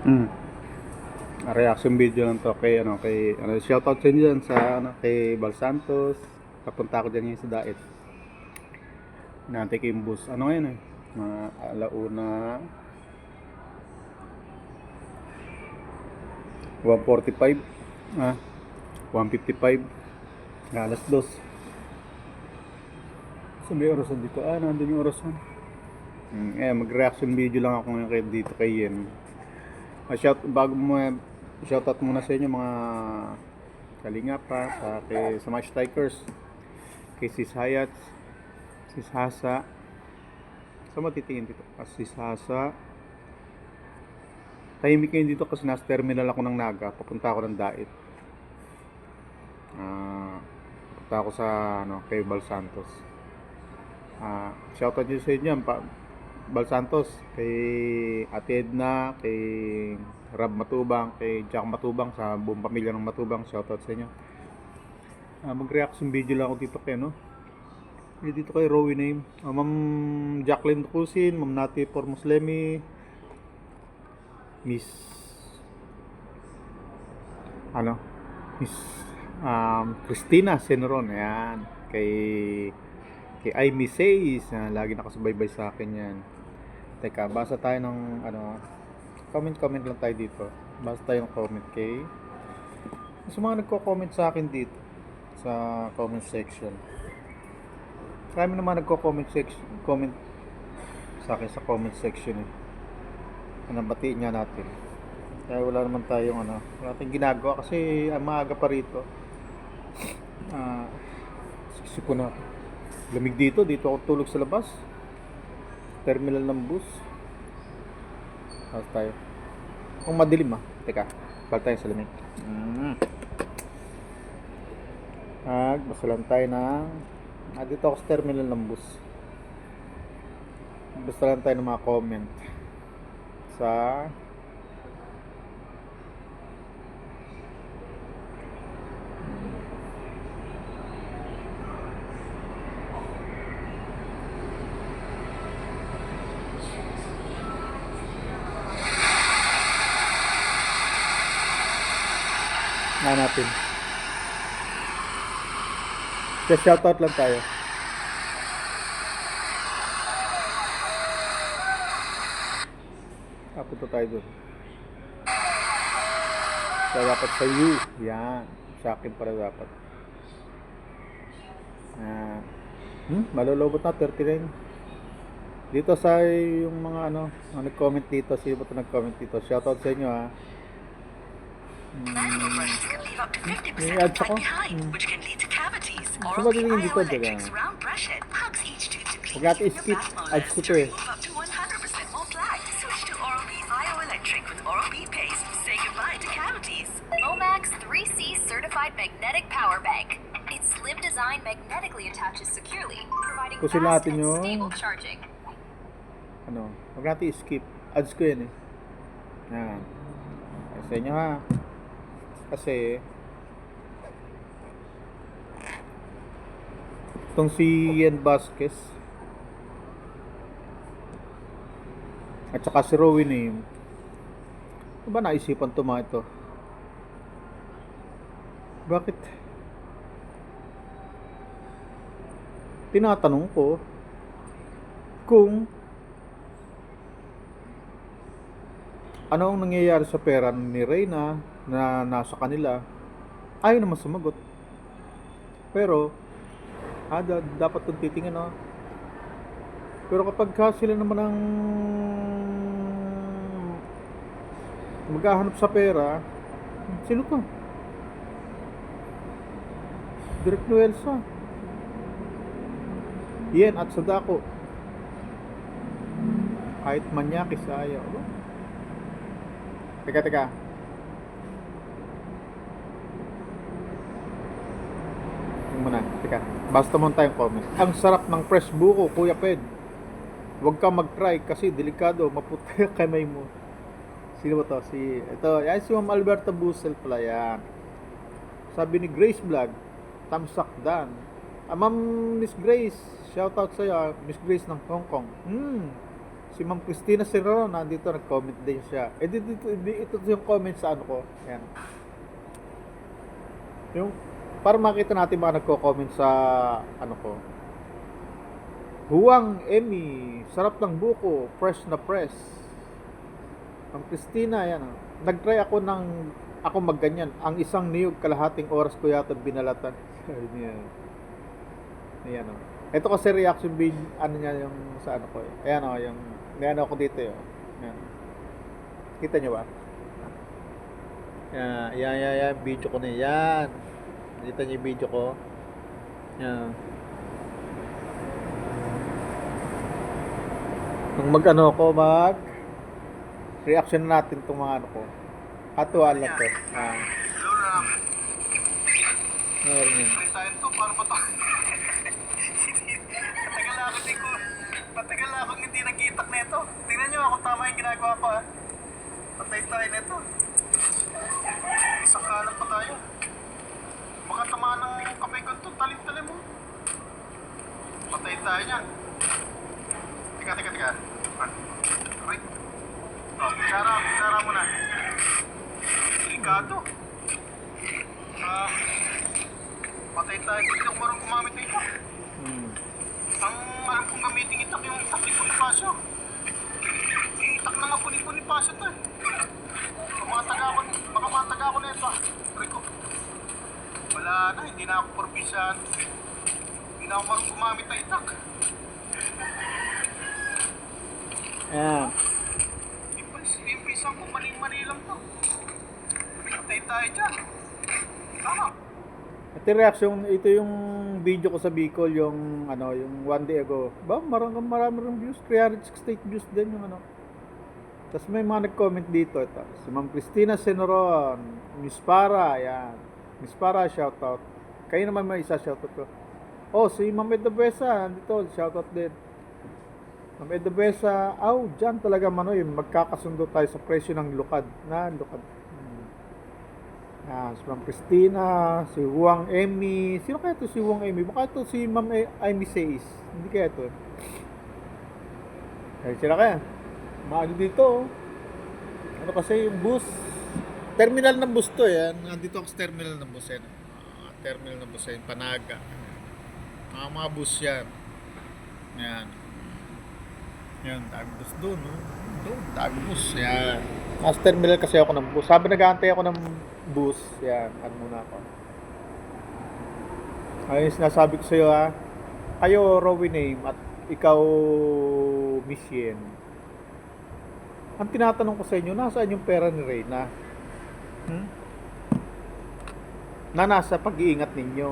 Mm. Reaction video lang to kay shoutout sa inyo dyan sa kay Bal Santos. Papunta ako dyan ngayon sa Daet. Natin kay bus. Ano ngayon eh? Mga alauna 1:45. 1:55. Alas 2. So may orasan dito. Nandun yung orasan. Mag-reaction video lang ako ngayon dito kay Yen. Shoutout muna sa inyo mga kalinga pa sa mga strikers, kay Sis Hayat, Sis Hasa, sa matitingin dito, Sis Hasa. Tahimik ngayon dito kasi nasa terminal ako ng Naga, papunta ako ng Daet. Papunta ako sa kay Bal Santos. Shoutout nyo sa inyo Bal Santos, kay Ate Edna, kay Rab Matubang, kay Jack Matubang, sa buong pamilya ng Matubang. Shoutout sa inyo. Mag-reaction video lang ako dito dito kay Rowie Name, Ma'am Jacqueline Ducusin, Ma'am Nati For Muslemi, Miss Christina Senron, yan, kay Amy Says, lagi nakasubaybay sa akin yan. Teka, basa tayo ng comment lang tayo dito. Basa tayo ng comment kay sa mga nagko-comment sa akin dito sa comment section. Marami naman comment sa akin sa comment section eh. Batiin nga natin. Kaya wala naman tayong wala tayong ginagawa kasi maaga pa rito. Sisipo na. Lamig dito ako tulog sa labas. Terminal ng bus. Basta tayo. Kung madilim teka, balik tayo sa lamig. Basta lang tayo dito ako sa terminal ng bus. Basta lang tayo ng mga comment sa natin. Just shoutout lang tayo. Punta tayo doon. So, dapat sa you. Yan. Sa akin para dapat. Malulobot na 39. Dito sa yung mga nag-comment dito. Sino ba ito nag-comment dito? Shoutout sa inyo may ads ako. So ba din dito diba? Huwag natin skip. Ads ko to eh. Momax 3C certified magnetic power bank. Its slim design magnetically attaches securely, providing Kusin fast natin and stable charging. Huwag natin skip. Ads ko yan eh. Yan. Sa inyo kasi itong si Ian Vasquez at saka si Rowie Name, ano ba naisipan ito? Bakit? Tinatanong ko kung ano ang nangyayari sa pera ni Reyna na nasa kanila. Ayaw naman sumagot. Pero dapat kong titingin Pero kapag sila naman ang maghahanap sa pera, sino to? Direk Noelsa, Yen at Sadako. Kahit manyakis ayaw. Teka. Teka. Basta mo tayong comment. Ang sarap ng fresh buko, Kuya Ped. Huwag ka mag-try kasi delikado, maputi yung kamay mo. Sino ba to? Yan si Ma'am Alberta Busel pala yan. Sabi ni Grace Vlog, Tamsak Dan. Ma'am Miss Grace, shoutout sa'yo, Miss Grace ng Hong Kong. Si Ma'am Christina Serrano, nandito, nag-comment din siya. Eh, ito yung comment sa ano ko. Ayan. Yung, para makita natin mga nagko-comment sa, ano ko. Huwang Emmy, sarap ng buko, fresh na fresh. Ma'am Christina, ayan. Nag-try ako magganyan. Ang isang niyog, kalahating oras ko yata binalatan. Ayan. Ayan, oh. Ito kasi reaction video, ano niya yung sa ano ko. Ayan, oh, yung, may ano ako dito, oh. Ayan. Kita nyo ba? Yan, video ko na yan. Kita nyo yung video ko. Yan. Nung mag-ano ko, reaction na natin itong mga ano ko. Hatuan lang to. Meron yun. Matagal na akong hindi nag-itak nito. Tingnan nyo ako, tama yung ginagawa ko ha. Patay tayo nito. Isang kalat pa tayo. Baka tamaan ng kamay ko ito, talim-talim mo. Patay tayo niyan. Teka. Aray. Oh, kutsara mo na. Delikado. Patay tayo. Hindi ako marunong gumamit nito. Ang alam kong gamitin itak yung itak ni Bonifacio. Itak na nga po ni Bonifacio to eh. Baka mataga ako na ito. Rico. Wala na, hindi na ako probinsyan. Hindi na ako marunong gumamit na itak. Ayan. Yung pisang ko, mali lang to. Patay tayo dyan. Tama. Ito yung reaction, ito yung video ko sa Bicol, yung ano, yung one day ago. Ba, marami rin views, 368 views din yung ano. Tapos may mga nag-comment dito, ito. Si Ma'am Christina Senoron, Miss Para, yan. Miss Para, shoutout. Kayo naman may isa shoutout ko. Oh, si Ma'am Edabesa, dito, shoutout din. Ma'am Edabesa, dyan talaga Manoy, magkakasundo tayo sa presyo ng lukad. Lukad. Si Ma'am Christina, si Huang Emmy. Sino kaya to si Huang Emmy? Baka ito si Ma'am Emmy Says. Hindi kaya ito. Sila kaya. Maano dito. Ano kasi yung bus. Terminal ng bus to yan. Nandito ako sa terminal ng bus yan. Terminal ng bus yan. Panaga. Mga bus yan. Yan. Yan. Dami bus doon. No? Doon. Dami bus. Yan. Nasa terminal kasi ako ng bus. Sabi nag-aantay ako ng bus. Yan. Ano muna ako. Ayun sinasabi ko sa'yo ha. Kayo Rowie Name at ikaw Miss Yen. Ang tinatanong ko sa inyo, nasaan yung pera ni Reyna? Na nasa pag-iingat ninyo.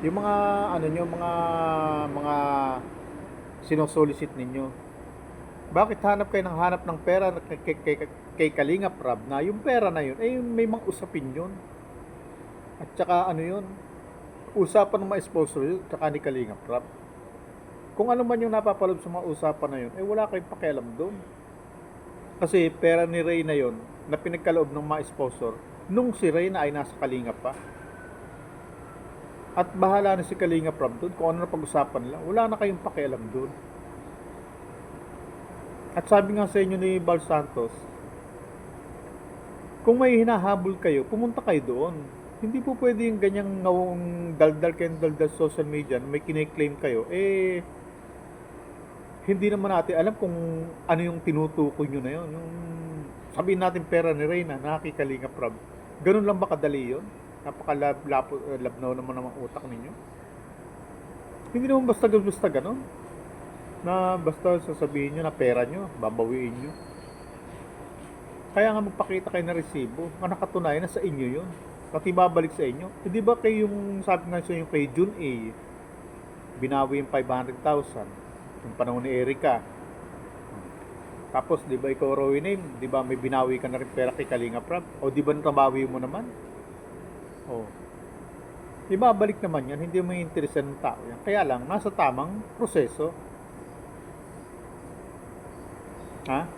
Yung mga ano nyo, mga sinosolicit ninyo. Bakit hanap ng pera kay Kalinga Prab na yung pera na yun, eh may mga usapin yun. At saka ano yun, usapan ng mga sponsor yun, tsaka ni Kalinga Prab. Kung ano man yung napapalob sa mga usapan na yun, eh wala kayong pakialam doon. Kasi pera ni Reyna yun, na pinagkaloob ng mga sponsor, nung si Reyna ay nasa Kalinga pa. At bahala na si Kalinga Prab doon, kung ano na pag-usapan nila, wala na kayong pakialam doon. At sabi nga sa inyo ni Bal Santos, kung may hinahabol kayo, pumunta kayo doon. Hindi po pwede yung ganyang ngawang daldal sa social media, may kine-claim kayo, eh, hindi naman natin alam kung ano yung tinutukoy nyo na yun. Yung sabihin natin pera ni Reyna, nakakikalinga Prab. Ganun lang ba kadali yun? Napakalabnaw naman ng utak ninyo. Hindi naman basta ganun. Na basta sasabihin nyo na pera nyo, babawiin nyo. Kaya nga magpakita kayo ng resibo. Ang nakatunayan na sa inyo yun. Pati babalik sa inyo. Hindi ba kayo yung sabi nga sa inyo kay June A, binawi yung 500,000 yung panahon ni Erica. Tapos, di ba ikaw Rowie Name, di ba may binawi ka na rin pera kay Kalinga Prab? O di ba nabawi mo naman? O. Di ba balik naman yan, hindi mo interesan ng tao yan. Kaya lang, nasa tamang proseso. Ha?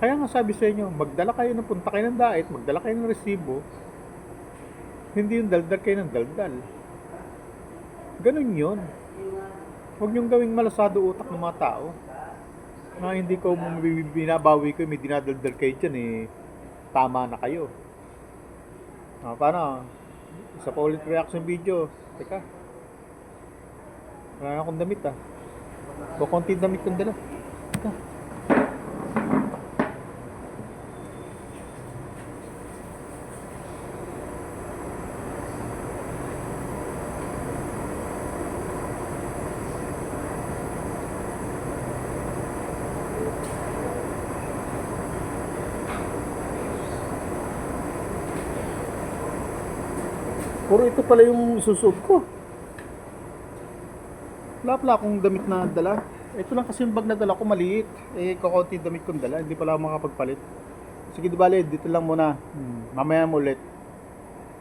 Kaya nga sabi sa inyo, magdala kayo ng punta kayo ng dait, magdala kayo ng resibo. Hindi yung daldal kayo ng daldal. Ganun yun. Huwag niyong gawing malasado utak ng mga tao. Hindi ko binabawi ko, may dinadaldal kayo dyan eh. Tama na kayo. Paano? Isa pa ulit reaction video. Teka. Wala na akong damit Kukunti damit kong dala. Teka. Puro ito pala yung susuot ko. Wala akong damit na dala. Ito lang kasi yung bag na dala ko maliit. Kukunti damit kong dala. Hindi pala ako makapagpalit. Sige, di bale, dito lang muna. Mamaya mo ulit.